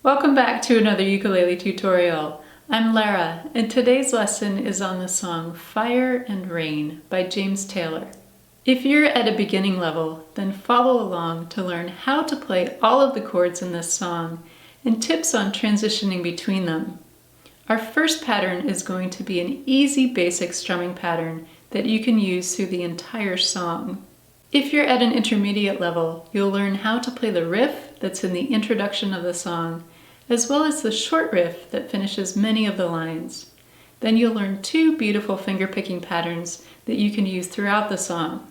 Welcome back to another ukulele tutorial. I'm Lara, and today's lesson is on the song Fire and Rain by James Taylor. If you're at a beginning level, then follow along to learn how to play all of the chords in this song and tips on transitioning between them. Our first pattern is going to be an easy basic strumming pattern that you can use through the entire song. If you're at an intermediate level, you'll learn how to play the riff that's in the introduction of the song, as well as the short riff that finishes many of the lines. Then you'll learn two beautiful fingerpicking patterns that you can use throughout the song.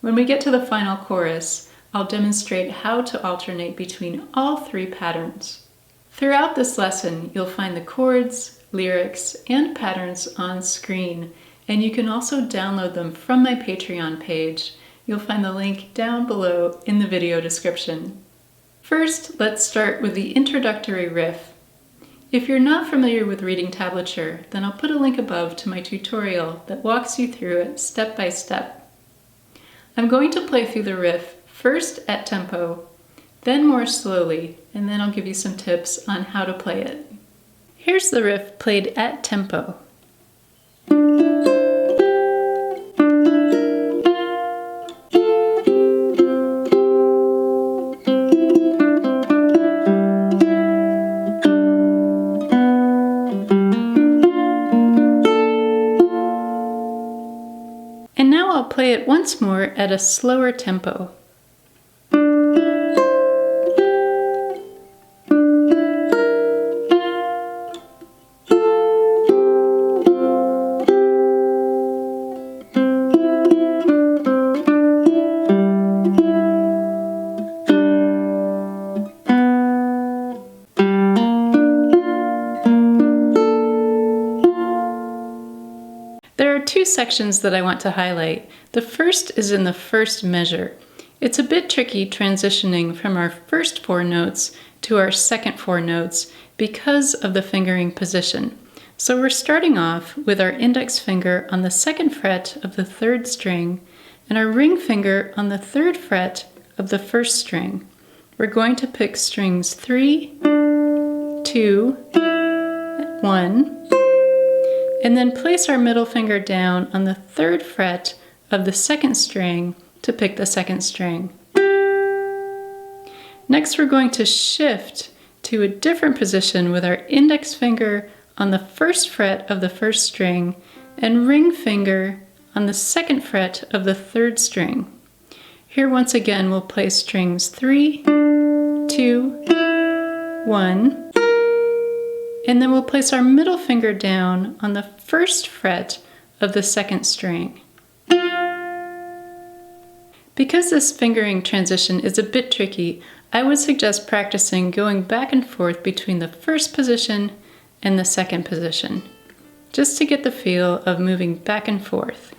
When we get to the final chorus, I'll demonstrate how to alternate between all three patterns. Throughout this lesson, you'll find the chords, lyrics, and patterns on screen, and you can also download them from my Patreon page. You'll find the link down below in the video description. First, let's start with the introductory riff. If you're not familiar with reading tablature, then I'll put a link above to my tutorial that walks you through it step by step. I'm going to play through the riff first at tempo, then more slowly, and then I'll give you some tips on how to play it. Here's the riff played at tempo. And now I'll play it once more at a slower tempo. There are two sections that I want to highlight. The first is in the first measure. It's a bit tricky transitioning from our first four notes to our second four notes because of the fingering position. So we're starting off with our index finger on the second fret of the third string and our ring finger on the third fret of the first string. We're going to pick strings 3, 2, 1, and then place our middle finger down on the third fret of the second string to pick the second string. Next, we're going to shift to a different position with our index finger on the first fret of the first string and ring finger on the second fret of the third string. Here once again we'll place strings 3, 2, 1, and then we'll place our middle finger down on the first fret of the second string. Because this fingering transition is a bit tricky, I would suggest practicing going back and forth between the first position and the second position, just to get the feel of moving back and forth.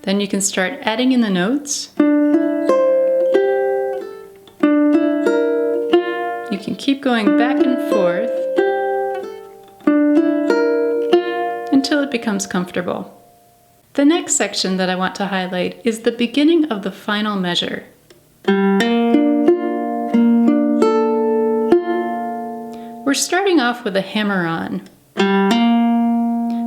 Then you can start adding in the notes. You can keep going back and forth until it becomes comfortable. The next section that I want to highlight is the beginning of the final measure. We're starting off with a hammer-on.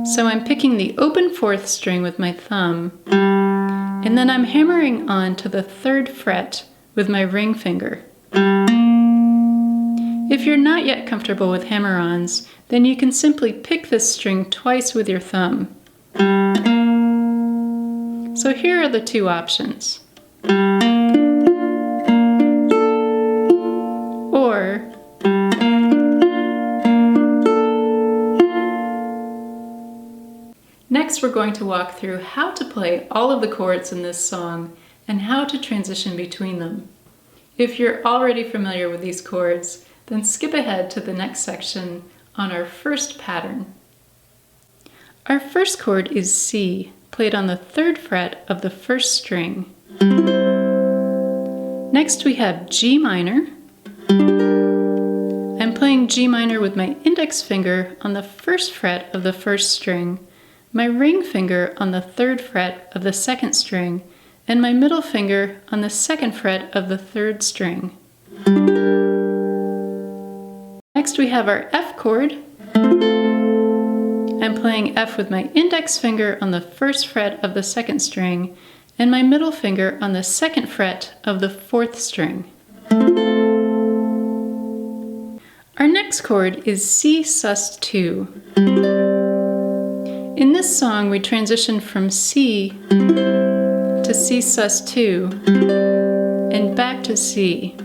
So I'm picking the open fourth string with my thumb, and then I'm hammering on to the third fret with my ring finger. If you're not yet comfortable with hammer-ons, then you can simply pick this string twice with your thumb. So here are the two options. Or next we're going to walk through how to play all of the chords in this song and how to transition between them. If you're already familiar with these chords, then skip ahead to the next section on our first pattern. Our first chord is C, played on the third fret of the first string. Next we have G minor. I'm playing G minor with my index finger on the first fret of the first string, my ring finger on the third fret of the second string, and my middle finger on the second fret of the third string. Next we have our F chord. I'm playing F with my index finger on the first fret of the second string and my middle finger on the second fret of the fourth string. Our next chord is C sus2. In this song we transition from C to C sus2 and back to C.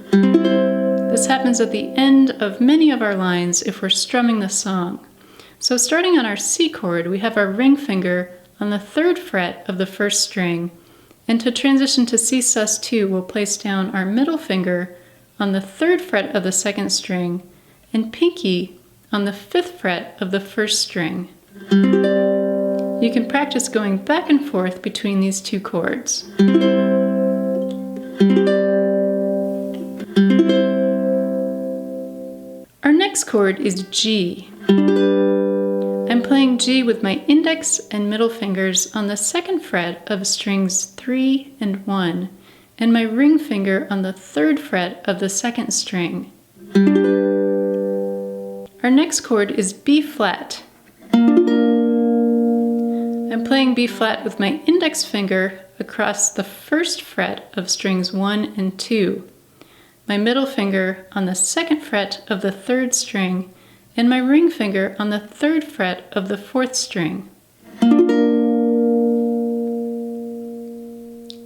This happens at the end of many of our lines if we're strumming the song. So starting on our C chord, we have our ring finger on the third fret of the first string, and to transition to C sus2, we'll place down our middle finger on the third fret of the second string and pinky on the fifth fret of the first string. You can practice going back and forth between these two chords. Our next chord is G. I'm playing G with my index and middle fingers on the second fret of strings 3 and 1, and my ring finger on the third fret of the second string. Our next chord is B flat. I'm playing B flat with my index finger across the first fret of strings 1 and 2, my middle finger on the second fret of the third string, and my ring finger on the third fret of the fourth string.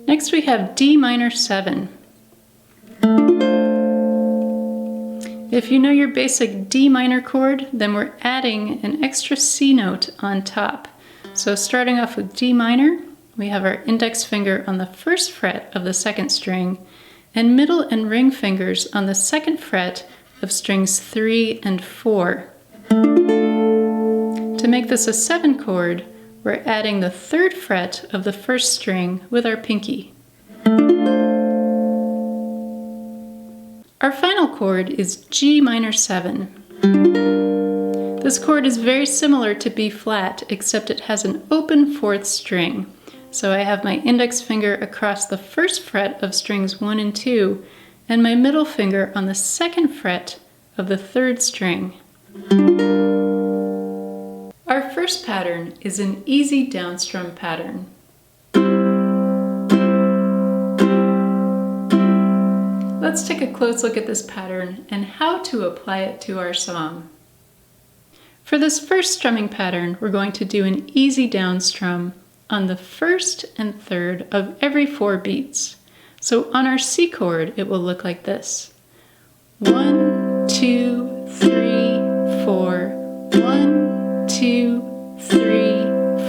Next we have D minor 7. If you know your basic D minor chord, then we're adding an extra C note on top. So starting off with D minor, we have our index finger on the first fret of the second string, and middle and ring fingers on the second fret of strings 3 and 4. To make this a 7 chord, we're adding the third fret of the first string with our pinky. Our final chord is G minor 7. This chord is very similar to B flat, except it has an open fourth string. So I have my index finger across the first fret of strings 1 and 2, and my middle finger on the second fret of the third string. Our first pattern is an easy downstrum pattern. Let's take a close look at this pattern and how to apply it to our song. For this first strumming pattern, we're going to do an easy downstrum on the first and third of every 4 beats. So on our C chord, it will look like this. 1, 2, 3, 4. 1, 2, 3,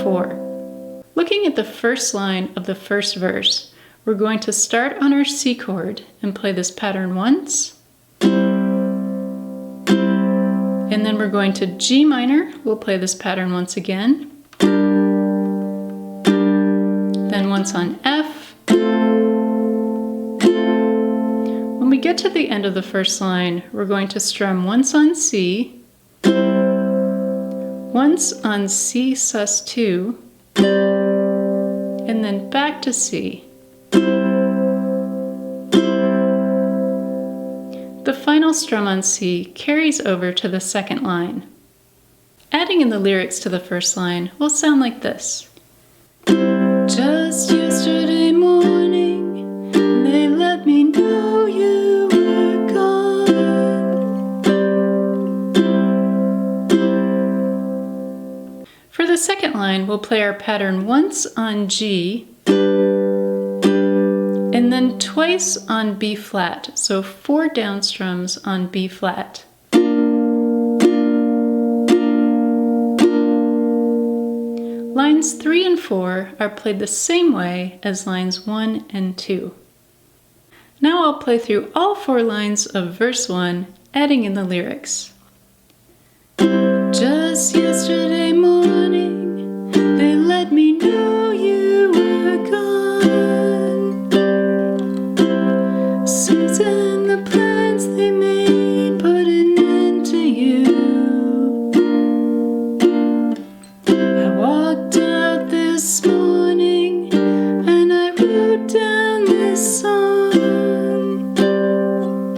4. Looking at the first line of the first verse, we're going to start on our C chord and play this pattern once. And then we're going to G minor, we'll play this pattern once again. Then once on F. When we get to the end of the first line, we're going to strum once on C, once on C sus2, and then back to C. The final strum on C carries over to the second line. Adding in the lyrics to the first line will sound like this. Just yesterday morning, they let me know you were gone. For the second line, we'll play our pattern once on G, and then twice on B flat, so 4 downstrums on B flat. Lines 3 and 4 are played the same way as lines 1 and 2. Now I'll play through all 4 lines of verse 1, adding in the lyrics. Just yesterday morning, they let me know you were gone. Susan, the plans they made put an end to you. I walked out this morning and I wrote down this song.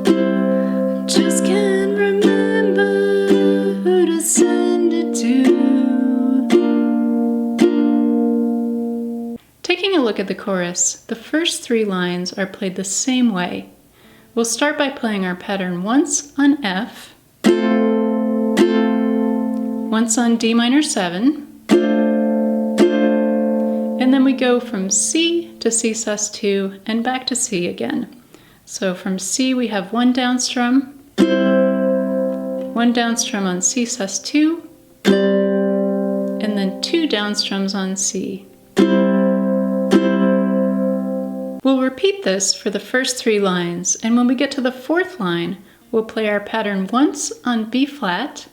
I just can't remember at the chorus, the first 3 lines are played the same way. We'll start by playing our pattern once on F, once on D minor 7, and then we go from C to C sus2 and back to C again. So from C we have 1 down strum, 1 down strum on C sus2, and then 2 down strums on C. We'll repeat this for the first 3 lines, and when we get to the 4th line, we'll play our pattern once on B flat,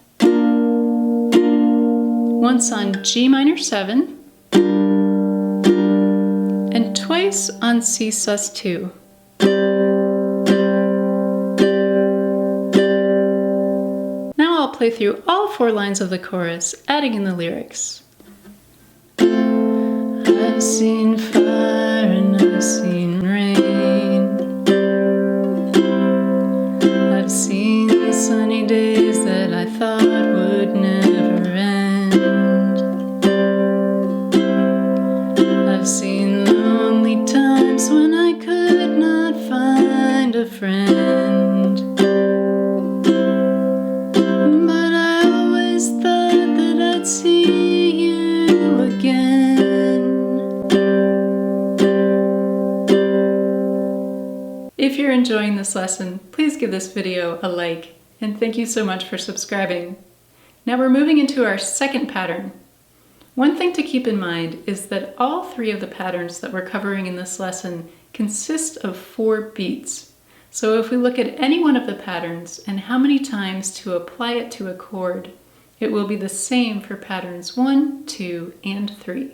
once on G minor 7, and twice on C sus2. Now I'll play through all 4 lines of the chorus, adding in the lyrics. I've seen fire and I've seen rain. I've seen the sunny days that I thought would never end. I've seen lonely times when I could not find a friend. But I always thought that I'd see you again. If you're enjoying this lesson, please give this video a like, and thank you so much for subscribing. Now we're moving into our second pattern. One thing to keep in mind is that all 3 of the patterns that we're covering in this lesson consist of 4 beats. So if we look at any one of the patterns and how many times to apply it to a chord, it will be the same for patterns 1, 2, and 3.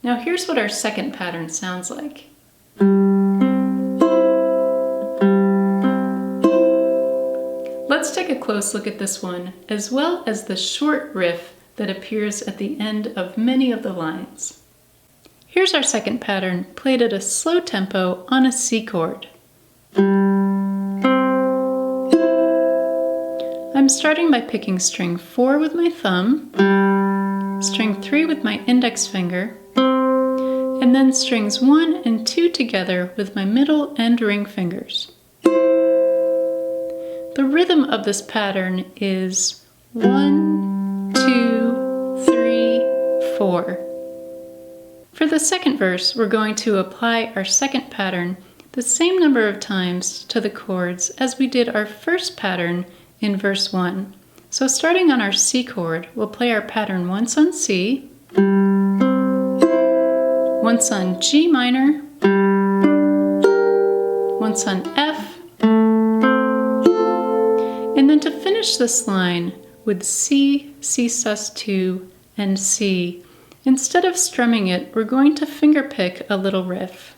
Now here's what our second pattern sounds like. Let's take a close look at this one, as well as the short riff that appears at the end of many of the lines. Here's our second pattern, played at a slow tempo on a C chord. I'm starting by picking string 4 with my thumb, string 3 with my index finger, and then strings 1 and 2 together with my middle and ring fingers. The rhythm of this pattern is 1, 2, 3, 4. For the second verse, we're going to apply our second pattern the same number of times to the chords as we did our first pattern in verse 1. So starting on our C chord, we'll play our pattern once on C, once on G minor, once on F, and then to finish this line with C, C sus2, and C, instead of strumming it, we're going to fingerpick a little riff.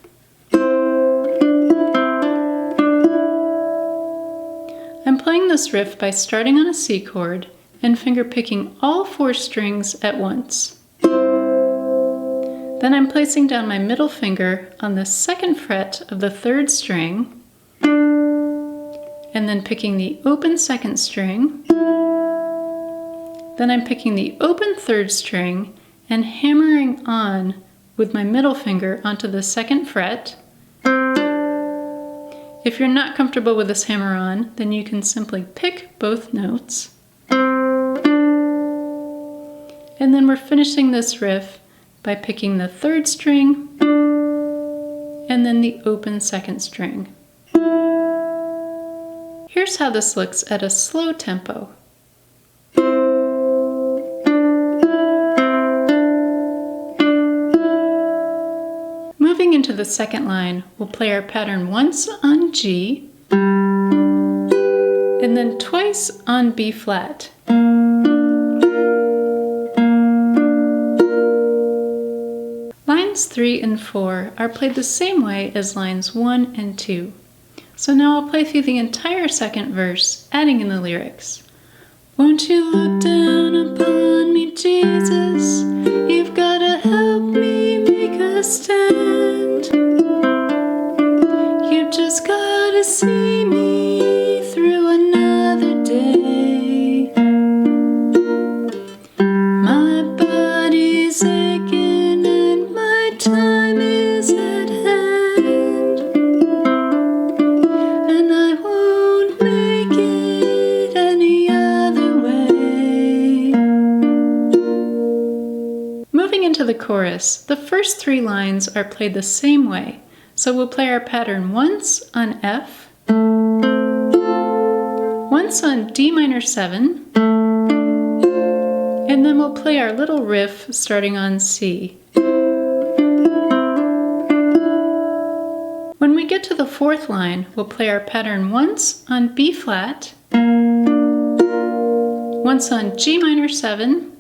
I'm playing this riff by starting on a C chord and fingerpicking all 4 strings at once. Then I'm placing down my middle finger on the 2nd fret of the 3rd string, and then picking the open 2nd string. Then I'm picking the open 3rd string and hammering on with my middle finger onto the 2nd fret. If you're not comfortable with this hammer on, then you can simply pick both notes. And then we're finishing this riff by picking the 3rd string and then the open 2nd string. Here's how this looks at a slow tempo. Moving into the second line, we'll play our pattern once on G, and then twice on B flat. Lines 3 and 4 are played the same way as lines 1 and 2. So now I'll play through the entire second verse, adding in the lyrics. Won't you look down upon me, Jesus? You've got to help me make a stand. You've just got to see me through another day. My body's aching and my time is chorus, the first 3 lines are played the same way. So we'll play our pattern once on F, once on D minor 7, and then we'll play our little riff starting on C. When we get to the 4th line, we'll play our pattern once on B flat, once on G minor 7,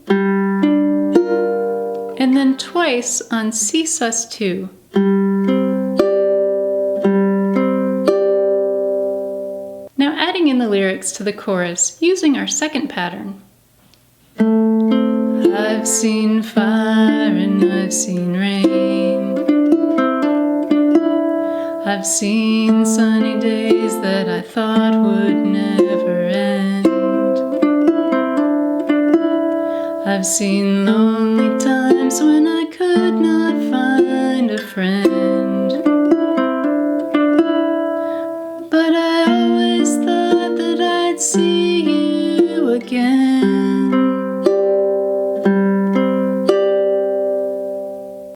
and then twice on C sus2. Now adding in the lyrics to the chorus using our second pattern. I've seen fire and I've seen rain. I've seen sunny days that I thought would never end. I've seen lonely times when I could not find a friend. But I always thought that I'd see you again.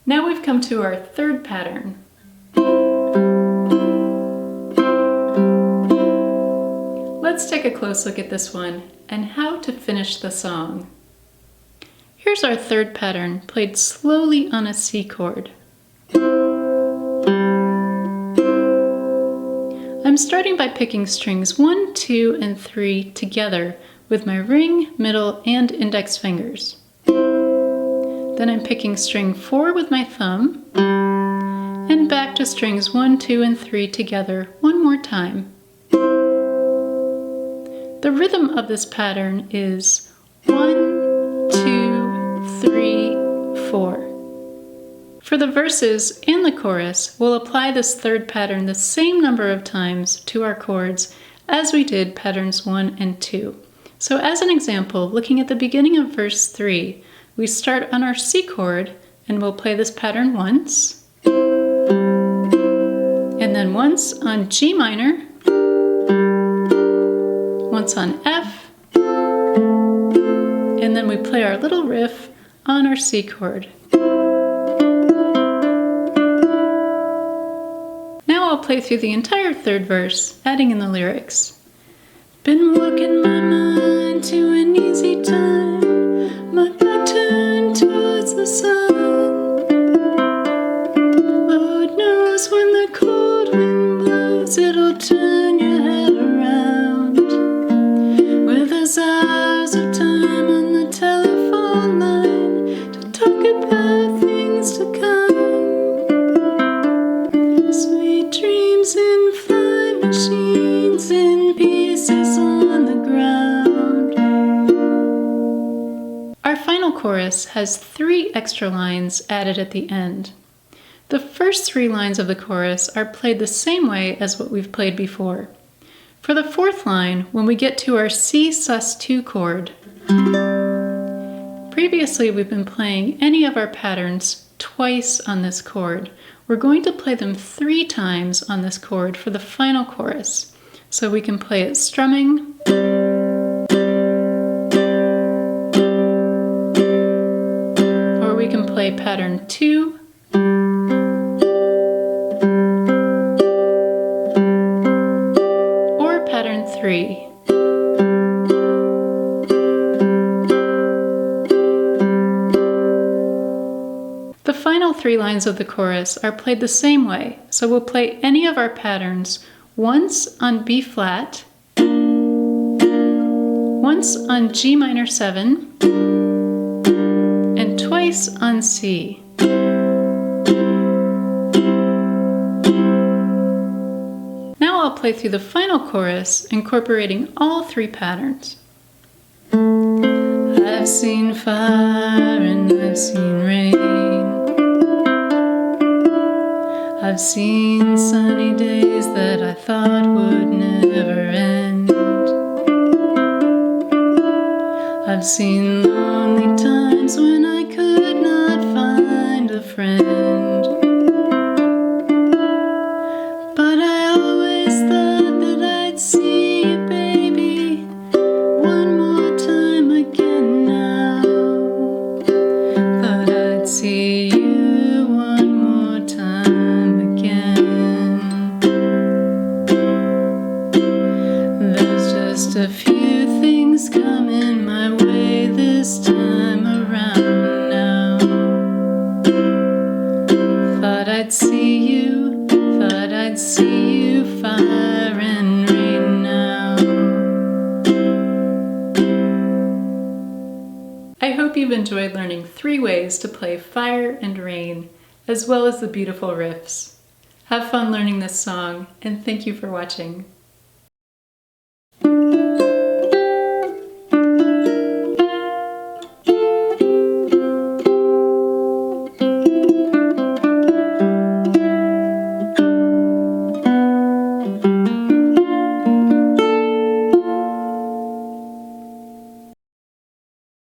Now we've come to our 3rd pattern. Let's take a close look at this one and how to finish the song. Here's our 3rd pattern, played slowly on a C chord. I'm starting by picking strings 1, 2, and 3 together with my ring, middle, and index fingers. Then I'm picking string 4 with my thumb, and back to strings 1, 2, and 3 together one more time. The rhythm of this pattern is 1, 2, 3, 4. For the verses and the chorus, we'll apply this 3rd pattern the same number of times to our chords as we did patterns 1 and 2. So as an example, looking at the beginning of verse 3, we start on our C chord and we'll play this pattern once, and then once on G minor, once on F, and then we play our little riff on our C chord. Now I'll play through the entire 3rd verse, adding in the lyrics. Been walking my mind to an easy time, my back turned towards the sun. Lord knows when the cold wind blows, it'll turn your head around. With us hours of time on the telephone line to talk about things to come. Sweet dreams in flying machines in pieces on the ground. Our final chorus has 3 extra lines added at the end. The first 3 lines of the chorus are played the same way as what we've played before. For the 4th line, when we get to our C sus2 chord, previously we've been playing any of our patterns twice on this chord. We're going to play them 3 times on this chord for the final chorus. So we can play it strumming, or we can play pattern 2, or pattern 3. The final 3 lines of the chorus are played the same way, so we'll play any of our patterns once on B flat, once on G minor 7, and twice on C. Now I'll play through the final chorus, incorporating all 3 patterns. I've seen fire and I've seen rain. I've seen sunny days that I thought would never end. I've seen lonely times when I could not find a friend. But I always thought that I'd see you, baby, one more time again now. Thought I'd see Nothing's coming my way this time around now. Thought I'd see you, fire and rain now. I hope you've enjoyed learning 3 ways to play fire and rain, as well as the beautiful riffs. Have fun learning this song, and thank you for watching.